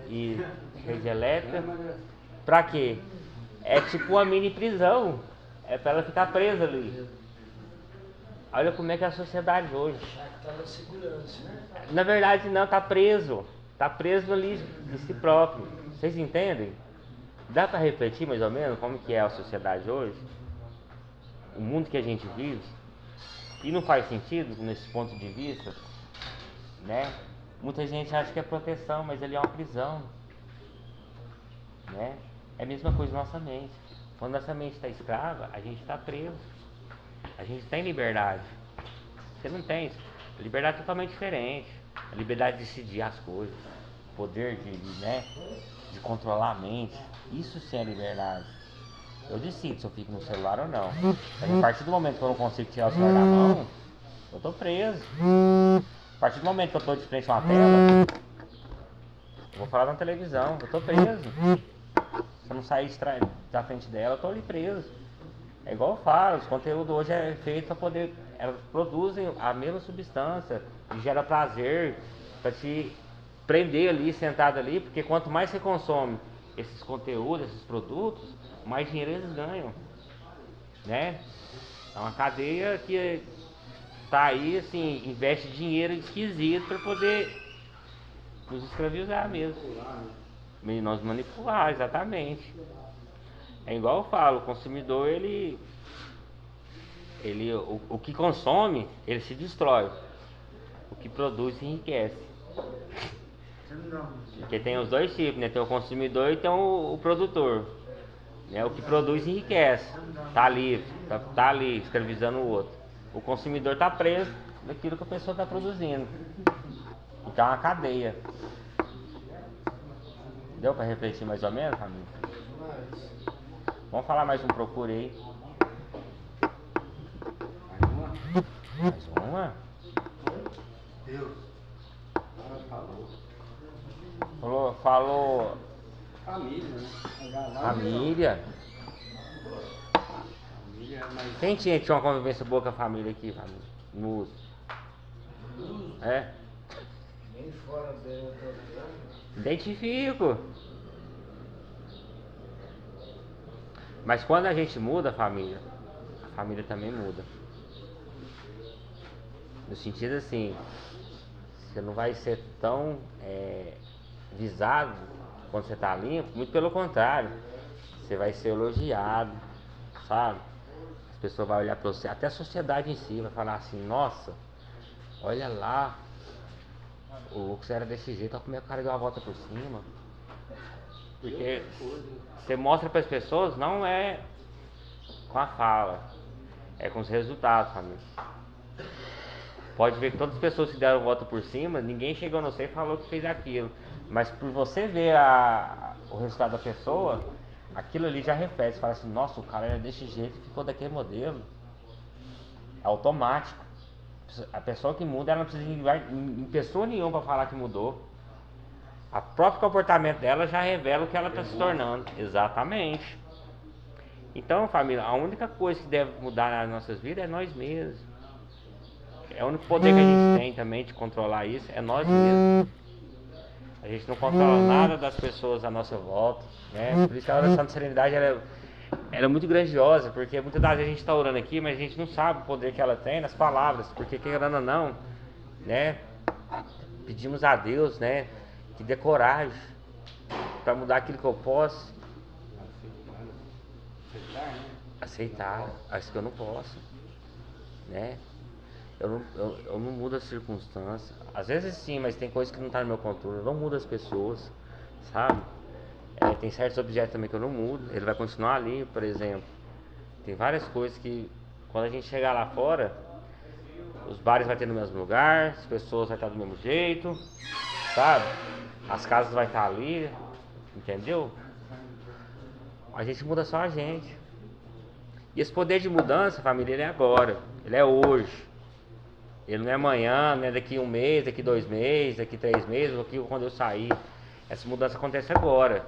e rede elétrica. Pra quê? É tipo uma mini prisão. É pra ela ficar presa ali. Olha como é que é a sociedade hoje. Tá na segurança, né? Na verdade não, tá preso. Tá preso ali de si próprio. Vocês entendem? Dá pra refletir mais ou menos como que é a sociedade hoje? O mundo que a gente vive? E não faz sentido nesse ponto de vista, né? Muita gente acha que é proteção, mas ele é uma prisão, né? É a mesma coisa na nossa mente. Quando nossa mente está escrava, a gente está preso. A gente tem liberdade. Você não tem isso. A liberdade é totalmente diferente. A liberdade de decidir as coisas. O poder de controlar a mente. Isso sim é liberdade. Eu decido se eu fico no celular ou não. Mas a partir do momento que eu não consigo tirar o celular da mão, eu estou preso. A partir do momento que eu estou de frente a uma tela, eu vou falar na televisão, eu estou preso. Se eu não sair da frente dela, eu estou ali preso. É igual eu falo, os conteúdos hoje é feito para poder... Elas produzem a mesma substância e gera prazer para te prender ali, sentado ali, porque quanto mais você consome esses conteúdos, esses produtos, mais dinheiro eles ganham, né? É uma cadeia que tá aí, assim, investe dinheiro esquisito para poder nos escravizar mesmo. Nós manipular, exatamente. É igual eu falo, o consumidor, o que consome, ele se destrói. O que produz se enriquece. Porque tem os dois tipos, né? Tem o consumidor e tem o produtor, né? O que produz enriquece, tá livre, tá ali escravizando o outro. O consumidor tá preso daquilo que a pessoa está produzindo. Então é uma cadeia. Deu para refletir mais ou menos, família? Vamos falar mais um procure aí. Mais uma? Deus. Falou. Família, né? Família. Família, mas Quem tinha uma convivência boa com a família aqui, família? No uso. É? Nem fora dela. Identifico. Mas quando a gente muda a família também muda. No sentido assim, você não vai ser tão visado quando você está limpo, muito pelo contrário, você vai ser elogiado, sabe? As pessoas vão olhar para você, até a sociedade em si vai falar assim, nossa, olha lá, o Lucas era desse jeito, olha como é que o cara deu a volta por cima. Porque você mostra para as pessoas, não é com a fala, é com os resultados, família. Pode ver que todas as pessoas que deram volta por cima, ninguém chegou no você e falou que fez aquilo. Mas por você ver o resultado da pessoa, aquilo ali já reflete. Você fala assim, nossa, o cara era desse jeito e ficou daquele modelo. É automático. A pessoa que muda, ela não precisa ir em pessoa nenhuma para falar que mudou. O próprio comportamento dela já revela o que ela está se tornando. Exatamente. Então, família, a única coisa que deve mudar nas nossas vidas é nós mesmos. É o único poder que a gente tem também de controlar isso, é nós mesmos. A gente não controla nada das pessoas à nossa volta, né? Por isso que a oração de serenidade ela é muito grandiosa, porque muitas das vezes a gente está orando aqui, mas a gente não sabe o poder que ela tem nas palavras, porque querendo ou não, né? Pedimos a Deus, né? Que dê coragem para mudar aquilo que eu posso. Aceitar, acho que eu não posso, né? Eu não mudo as circunstâncias. Às vezes sim, mas tem coisas que não estão no meu controle. Eu não mudo as pessoas, sabe? Tem certos objetos também que eu não mudo. Ele vai continuar ali, por exemplo. Tem várias coisas que quando a gente chegar lá fora, os bares vão ter no mesmo lugar, as pessoas vão estar do mesmo jeito, sabe? As casas vão estar ali, entendeu? A gente muda só a gente. E esse poder de mudança, família, ele é agora. Ele é hoje. Ele não é amanhã, não é daqui 1 mês, daqui 2 meses, daqui 3 meses, ou aqui quando eu sair. Essa mudança acontece agora.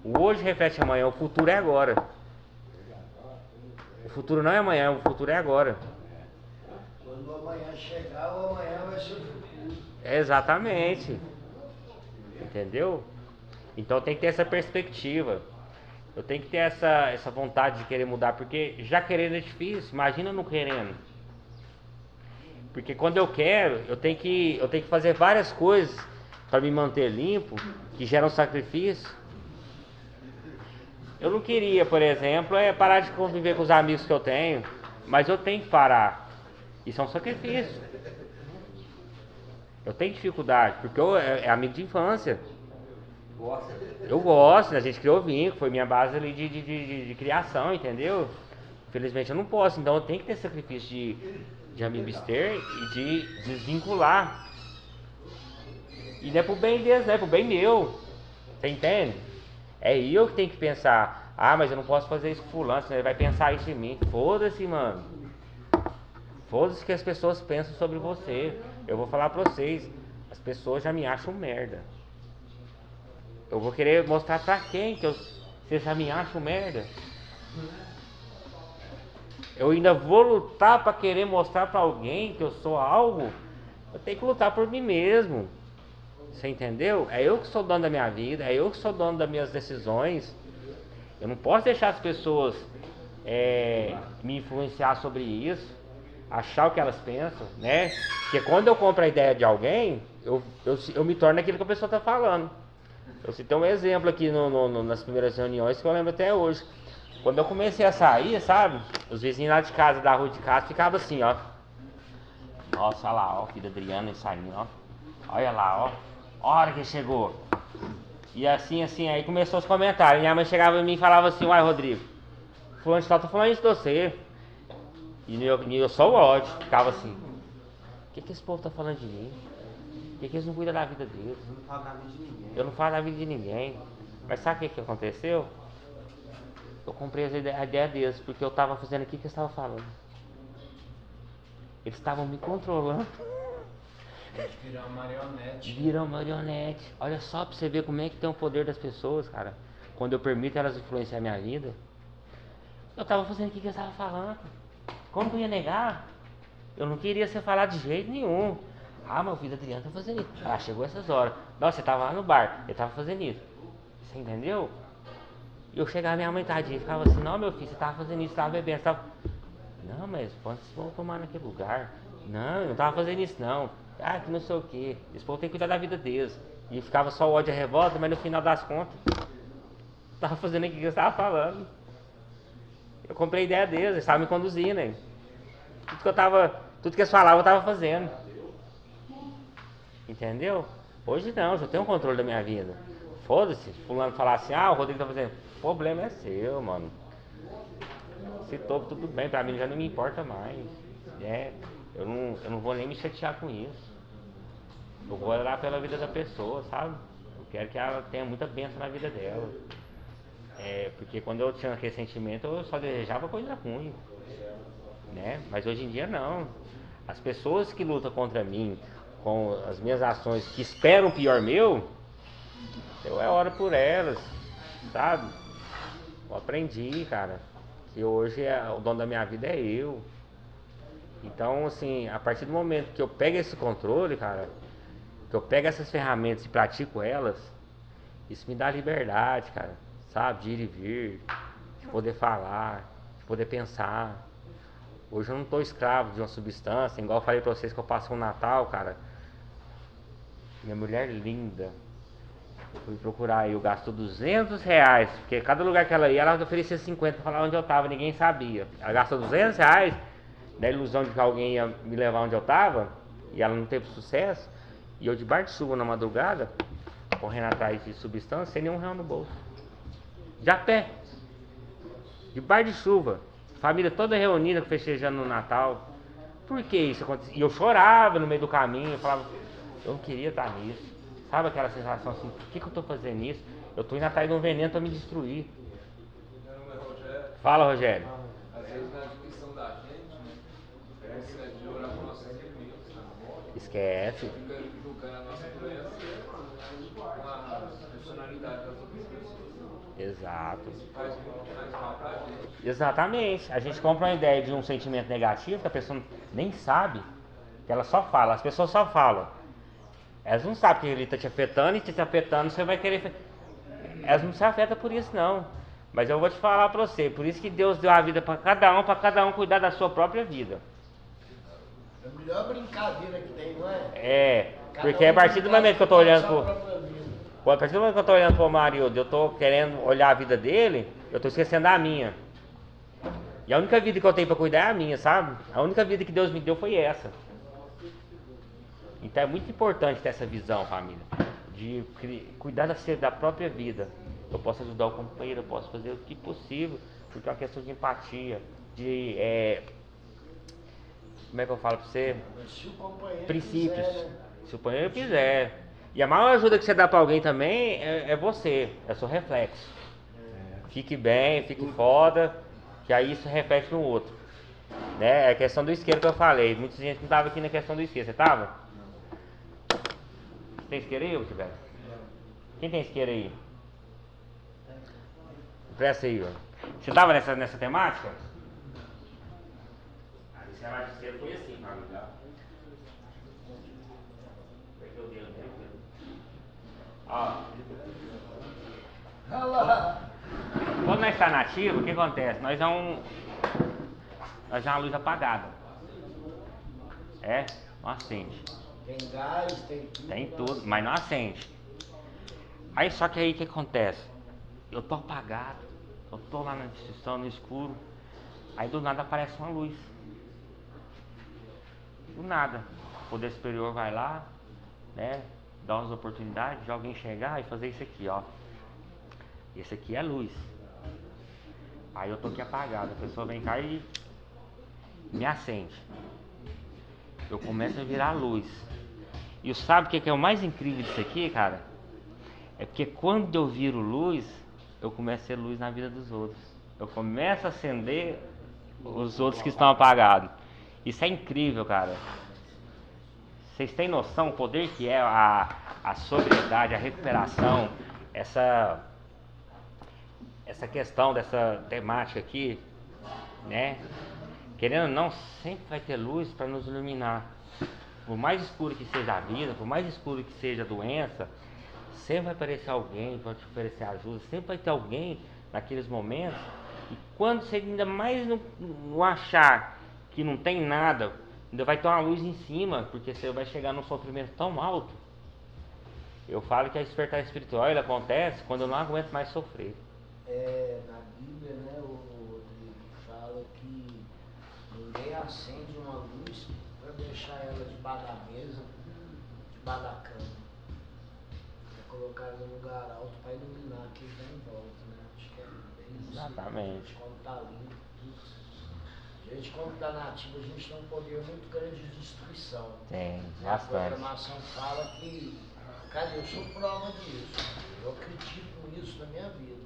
O hoje reflete amanhã, o futuro é agora. O futuro não é amanhã, o futuro é agora. Quando o amanhã chegar, o amanhã vai ser o futuro. Exatamente. Entendeu? Então tem que ter essa perspectiva. Eu tenho que ter essa vontade de querer mudar, porque já querendo é difícil, imagina não querendo. Porque quando eu quero, eu tenho que fazer várias coisas para me manter limpo, que geram sacrifício. Eu não queria, por exemplo, parar de conviver com os amigos que eu tenho, mas eu tenho que parar. Isso é um sacrifício. Eu tenho dificuldade, porque é amigo de infância. Eu gosto, a gente criou vínculo, foi minha base ali de criação, entendeu? Infelizmente eu não posso, então eu tenho que ter sacrifício de amibister e de desvincular. E não é pro bem deles, não é pro bem meu. Você entende? É eu que tenho que pensar, mas eu não posso fazer isso com fulano, senão ele vai pensar isso em mim. Foda-se, mano. Foda-se que as pessoas pensam sobre você. Eu vou falar pra vocês, as pessoas já me acham merda. Eu vou querer mostrar pra quem que vocês já me acham merda. Eu ainda vou lutar pra querer mostrar pra alguém que eu sou algo. Eu tenho que lutar por mim mesmo. Você entendeu? É eu que sou dono da minha vida, é eu que sou dono das minhas decisões. Eu não posso deixar as pessoas me influenciar sobre isso, achar o que elas pensam, né? Porque quando eu compro a ideia de alguém, eu me torno aquilo que a pessoa está falando. Eu citei um exemplo aqui nas primeiras reuniões que eu lembro até hoje. Quando eu comecei a sair, sabe? Os vizinhos lá de casa, da rua de casa, ficavam assim, ó. Nossa, olha lá, ó, filho da Adriana saindo, ó. Olha lá, ó. Hora que chegou. E assim, aí começou os comentários. Minha mãe chegava em mim e falava assim, uai, Rodrigo, fulano de tal tá falando isso de você. E eu só o ódio, ficava assim. O que esse povo tá falando de mim? Por que eles não cuidam da vida deles? Eu não falo da vida de ninguém. Eu não falo da vida de ninguém. Mas sabe o que aconteceu? Eu comprei a ideia deles, porque eu estava fazendo aquilo que eles estavam falando. Eles estavam me controlando. Virar uma marionete. Viram marionete. Olha só pra você ver como é que tem o poder das pessoas, cara. Quando eu permito elas influenciar a minha vida. Eu estava fazendo aquilo que eles estavam falando. Como que eu ia negar? Eu não queria ser falado de jeito nenhum. Ah, meu filho Adriano tá fazendo isso. Ah, chegou essas horas. Nossa, você tava lá no bar, ele tava fazendo isso. Você entendeu? E eu chegava, minha mãe tadinha, ficava assim, não, meu filho, você tava fazendo isso, você tava bebendo, você tava... Não, mas quando vocês vão tomar naquele lugar? Não, eu não tava fazendo isso não. Ah, que não sei o que. Esse povo tem que cuidar da vida deles. E ficava só o ódio e a revolta, mas no final das contas, tava fazendo aquilo que eles estavam falando. Eu comprei a ideia deles, eles estavam me conduzindo, hein? Tudo que eles falavam eu tava fazendo. Entendeu? Hoje não, eu tenho um controle da minha vida. Foda-se, fulano falar assim, o Rodrigo tá fazendo. O problema é seu, mano. Se topo, tudo bem, pra mim já não me importa mais. Eu não vou nem me chatear com isso. Eu vou orar pela vida da pessoa, sabe? Eu quero que ela tenha muita bênção na vida dela. Porque quando eu tinha aquele sentimento, eu só desejava coisa ruim, né? Mas hoje em dia não. As pessoas que lutam contra mim, com as minhas ações, que esperam o pior meu, eu oro por elas, sabe? Eu aprendi, cara, que hoje o dono da minha vida é eu. Então, assim, a partir do momento que eu pego esse controle, cara, que eu pego essas ferramentas e pratico elas, isso me dá liberdade, cara, sabe? De ir e vir, de poder falar, de poder pensar. Hoje eu não estou escravo de uma substância, igual eu falei pra vocês que eu passo um Natal, cara. Minha mulher linda, fui procurar eu gastou R$200, porque cada lugar que ela ia, ela oferecia 50 pra falar onde eu tava, ninguém sabia. Ela gastou R$200, na ilusão de que alguém ia me levar onde eu tava, e ela não teve sucesso, e eu debaixo de chuva na madrugada, correndo atrás de substância, sem nenhum real no bolso. De a pé, debaixo de chuva, família toda reunida, festejando no Natal. Por que isso aconteceu? E eu chorava no meio do caminho, eu falava, eu não queria estar nisso. Sabe aquela sensação assim, por que eu estou fazendo isso? Eu estou indo atrás de um veneno para me destruir. Fala, Rogério. Às vezes na descrição da gente, né? Esquece de orar por nossos inimigos, né? Esquece. Fica julgando a nossa doença com a personalidade das outras pessoas. Exato. Faz muito mais mal pra gente. Exatamente. A gente compra uma ideia de um sentimento negativo que a pessoa nem sabe, que ela só fala, as pessoas só falam. Elas não sabem que ele está te afetando e te afetando, você vai querer... Elas não se afetam por isso não. Mas eu vou te falar para você, por isso que Deus deu a vida para cada um cuidar da sua própria vida. É a melhor brincadeira que tem, não é? Porque a partir do momento que eu estou olhando a partir do momento que eu estou olhando para o Marildo, eu estou querendo olhar a vida dele, eu estou esquecendo da minha. E a única vida que eu tenho para cuidar é a minha, sabe? A única vida que Deus me deu foi essa. Então é muito importante ter essa visão, família, de cuidar da própria vida. Eu posso ajudar o companheiro, eu posso fazer o que possível, porque é uma questão de empatia, de... como é que eu falo pra você? Se o companheiro Princípios. quiser, né? Se o companheiro quiser. E a maior ajuda que você dá pra alguém também é você, é o seu reflexo. Fique bem, fique foda, que aí isso reflete no outro. Né? É a questão do isqueiro que eu falei. Muita gente não estava aqui na questão do isqueiro. Você estava? Tem isqueiro aí, velho? Quem tem isqueiro aí? Presta aí, ó. Você estava nessa temática? Esse relógio de isqueiro foi assim, família. Apertei o dedo, né? Ó, Olha lá. quando nós está nativo, o que acontece? Nós é uma luz apagada. Não acende. Tem gás, tem tudo. Tem tudo, mas não acende. Aí só que aí o que acontece? Eu tô apagado, eu tô lá na instituição, no escuro. Aí do nada aparece uma luz. Do nada. O poder superior vai lá, né? Dá umas oportunidades de alguém chegar e fazer isso aqui, ó. Esse aqui é luz. Aí eu tô aqui apagado, a pessoa vem cá e me acende. Eu começo a virar luz. E sabe o que é o mais incrível disso aqui, cara? É porque quando eu viro luz, eu começo a ser luz na vida dos outros. Eu começo a acender os outros que estão apagados. Isso é incrível, cara. Vocês têm noção do poder que é a sobriedade, a recuperação, essa questão dessa temática aqui, né? Querendo ou não, sempre vai ter luz para nos iluminar. Por mais escuro que seja a vida, por mais escuro que seja a doença, sempre vai aparecer alguém para te oferecer ajuda, sempre vai ter alguém naqueles momentos. E quando você ainda mais não achar que não tem nada, ainda vai ter uma luz em cima, porque você vai chegar num sofrimento tão alto. Eu falo que a despertar espiritual ele acontece quando eu não aguento mais sofrer. Na Bíblia, né, o Rodrigo fala que ninguém acende uma luz para deixar ela debaixo da mesa, debaixo da cama. É colocar ela num lugar alto para iluminar quem está em volta, né? Acho que é bem isso. Exatamente. Quando está limpo, a gente, quando está nativo, a gente tem um poder muito grande de destruição. Tem, A bastante. programação fala que, cara, eu sou prova disso. Eu acredito nisso na minha vida.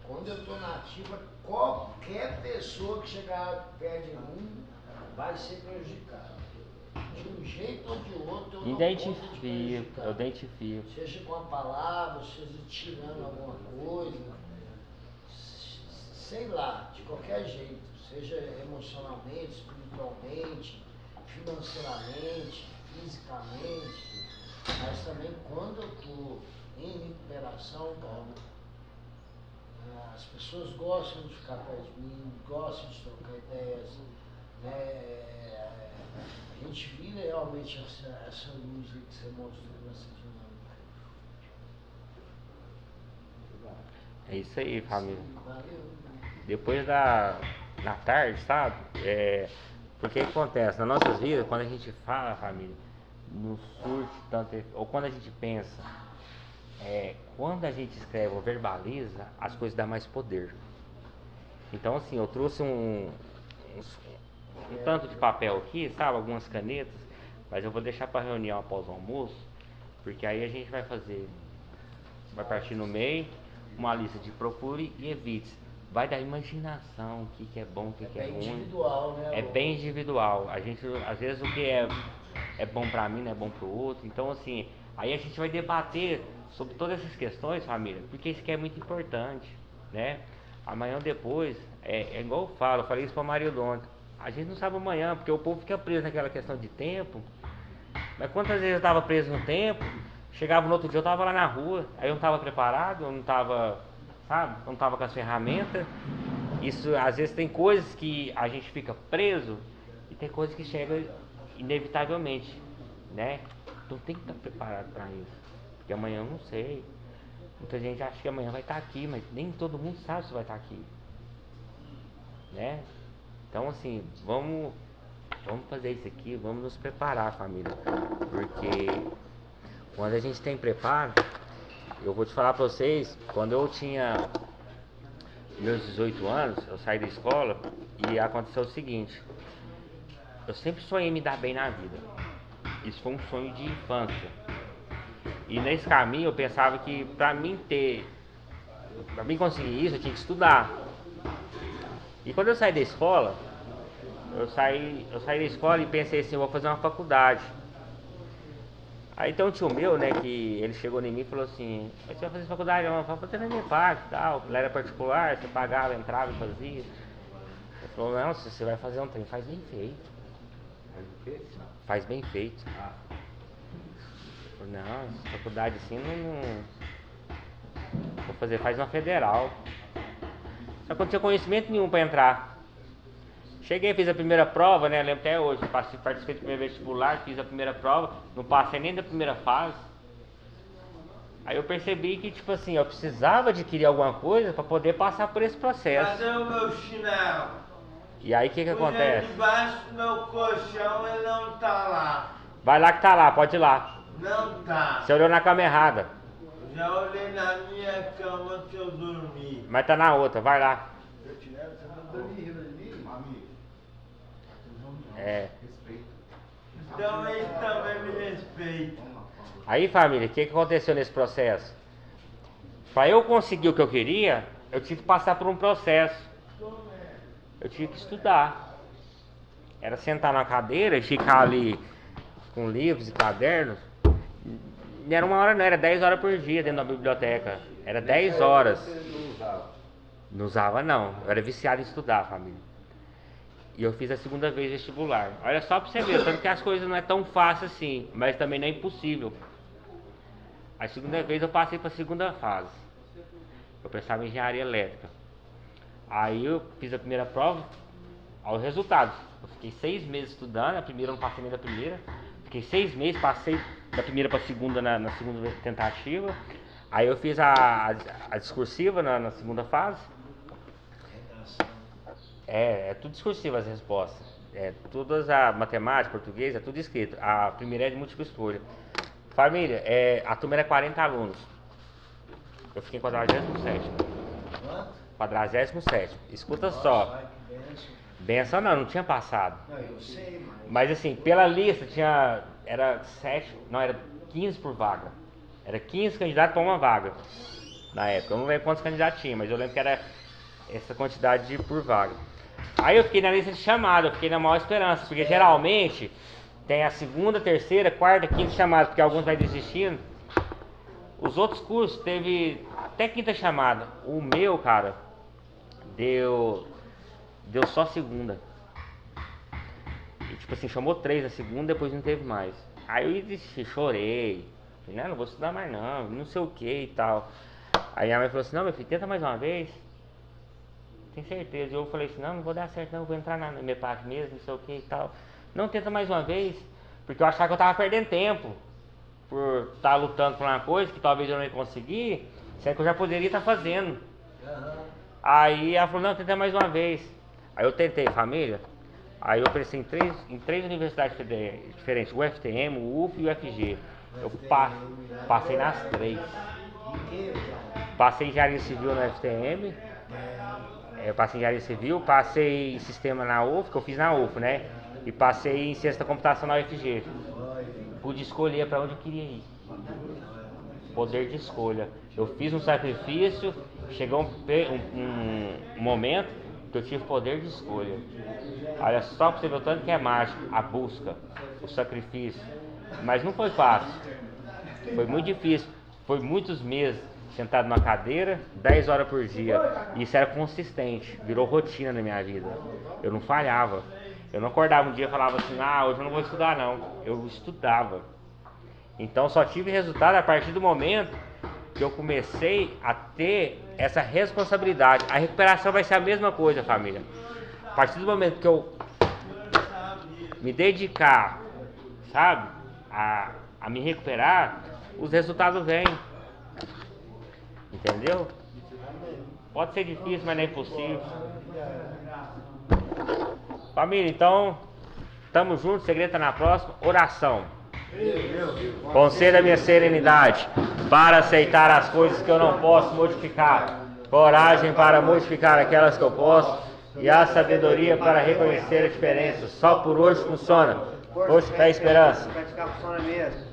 Quando eu estou nativa, qualquer pessoa que chegar perto de mim vai ser prejudicada. De um jeito ou de outro, eu não Identifico, eu identifico. Seja com a palavra, seja tirando alguma coisa, sei lá, de qualquer jeito. Seja emocionalmente, espiritualmente, financeiramente, fisicamente. Mas também quando eu estou em recuperação, cara, as pessoas gostam de ficar perto de mim, gostam de trocar ideias, né? A gente vira realmente essa luz que você mostrou nessa dinâmica. É isso aí, família. Valeu. Depois da tarde, sabe? Porque o que acontece? Nas nossas vidas, quando a gente fala, família, não surge tanto. Ou quando a gente pensa, quando a gente escreve ou verbaliza, as coisas dão mais poder. Então, assim, eu trouxe um tanto de papel aqui, sabe? Algumas canetas, mas eu vou deixar para reunião após o almoço, porque aí a gente vai partir no meio, uma lista de procure e evite. Vai da imaginação, o que é bom, o que é ruim. Individual, né? É bem individual. A gente, às vezes, o que é bom para mim não é bom para o outro. Então, assim, aí a gente vai debater sobre todas essas questões, família, porque isso aqui é muito importante, né? Amanhã ou depois, igual eu falei isso para Maria Dona. A gente não sabe amanhã, porque o povo fica preso naquela questão de tempo. Mas quantas vezes eu estava preso no tempo, chegava no outro dia, eu estava lá na rua, aí eu não estava preparado, eu não estava, sabe, eu não estava com as ferramentas. Isso, às vezes tem coisas que a gente fica preso e tem coisas que chegam inevitavelmente, né? Então tem que estar preparado para isso, porque amanhã eu não sei. Muita gente acha que amanhã vai estar aqui, mas nem todo mundo sabe se vai estar aqui, né? Então, assim, vamos fazer isso aqui, vamos nos preparar, família, porque quando a gente tem preparo, eu vou te falar pra vocês, quando eu tinha meus 18 anos, eu saí da escola e aconteceu o seguinte: eu sempre sonhei em me dar bem na vida. Isso foi um sonho de infância. E nesse caminho eu pensava que pra mim conseguir isso, eu tinha que estudar. E quando eu saí da escola, eu saí da escola e pensei assim, eu vou fazer uma faculdade. Aí então um tio meu, né, que ele chegou em mim e falou assim: você vai fazer faculdade? Eu vou fazer na minha parte, tal. Ela era particular, você pagava, entrava e fazia. Ele falou: não, se você vai fazer um trem, faz bem feito. Faz bem feito. Não, faculdade assim não. Vou fazer, faz uma federal. Só que eu não tinha conhecimento nenhum pra entrar. Cheguei, fiz a primeira prova, né? Lembro até hoje, participei do primeiro vestibular, fiz a primeira prova, não passei nem da primeira fase. Aí eu percebi que, tipo assim, eu precisava adquirir alguma coisa pra poder passar por esse processo. Cadê o meu chinelo? E aí o que acontece? Debaixo do meu colchão ele não tá lá. Vai lá que tá lá, pode ir lá. Não tá. Você olhou na cama errada. Já olhei na minha cama que eu dormi. Mas tá na outra, vai lá. É. Então ele também me respeita. Aí, família, o que aconteceu nesse processo? Para eu conseguir o que eu queria, eu tive que passar por um processo. Eu tive que estudar. Era sentar na cadeira e ficar ali com livros e cadernos. Não era 1 hora não, era 10 horas por dia dentro da biblioteca. Era 10 horas. Não usava não, eu era viciado em estudar, família. E eu fiz a segunda vez vestibular. Olha só pra você ver, tanto que as coisas não é tão fácil assim, mas também não é impossível. A segunda vez eu passei para a segunda fase. Eu prestava engenharia elétrica. Aí eu fiz a primeira prova, olha o resultado. Eu fiquei 6 meses estudando, a primeira eu não passei nem da primeira. Fiquei 6 meses, passei da primeira para a segunda na segunda tentativa. Aí eu fiz a discursiva na segunda fase. É tudo discursivo as respostas. Todas a matemática, português, é tudo escrito. A primeira é de múltipla escolha. Família, a turma era 40 alunos. Eu fiquei em 47. 47. Escuta só. Benção não tinha passado. Eu sei, mas assim, pela lista era 15 por vaga. Era 15 candidatos para uma vaga. Na época, eu não lembro quantos candidatos tinha, mas eu lembro que era essa quantidade por vaga. Aí eu fiquei na lista de chamada, eu fiquei na maior esperança, porque geralmente tem a segunda, terceira, quarta, quinta chamada, porque alguns vai desistindo. Os outros cursos teve até quinta chamada. O meu, cara, deu só segunda. E tipo assim, chamou 3 na segunda, depois não teve mais. Aí eu desisti, chorei. Falei, não vou estudar mais não sei o que e tal. Aí a mãe falou assim, não meu filho, tenta mais uma vez. Tem certeza. Eu falei assim, não vou dar certo não, vou entrar na MEPAC mesmo, não sei o que e tal. Não, tenta mais uma vez, porque eu achava que eu tava perdendo tempo por estar lutando por uma coisa que talvez eu não ia conseguir, sendo que eu já poderia estar fazendo. Aí ela falou, não, tenta mais uma vez. Aí eu tentei, família. Aí eu prestei em três universidades diferentes, o FTM, o UF e o UFG. Eu passei nas 3. Passei em engenharia civil no FTM. Eu passei em engenharia civil, passei em sistema na UF, que eu fiz na UF, né? E passei em ciência da computação na UFG. Pude escolher para onde eu queria ir. Poder de escolha. Eu fiz um sacrifício, chegou um momento que eu tive poder de escolha. Olha só para você ver o tanto que é mágico, a busca, o sacrifício. Mas não foi fácil. Foi muito difícil. Foi muitos meses sentado numa cadeira, 10 horas por dia. E isso era consistente, virou rotina na minha vida. Eu não falhava. Eu não acordava um dia e falava assim, hoje eu não vou estudar não. Eu estudava. Então só tive resultado a partir do momento que eu comecei a ter essa responsabilidade. A recuperação vai ser a mesma coisa, família. A partir do momento que eu me dedicar, sabe, a me recuperar, os resultados vêm. Entendeu? Pode ser difícil, mas não é impossível. Família, então, tamo junto, o segredo tá na próxima. Oração. Conceda-me a serenidade para aceitar as coisas que eu não posso modificar, coragem para modificar aquelas que eu posso e a sabedoria para reconhecer a diferença. Só por hoje funciona. Hoje fé e esperança. Funciona mesmo.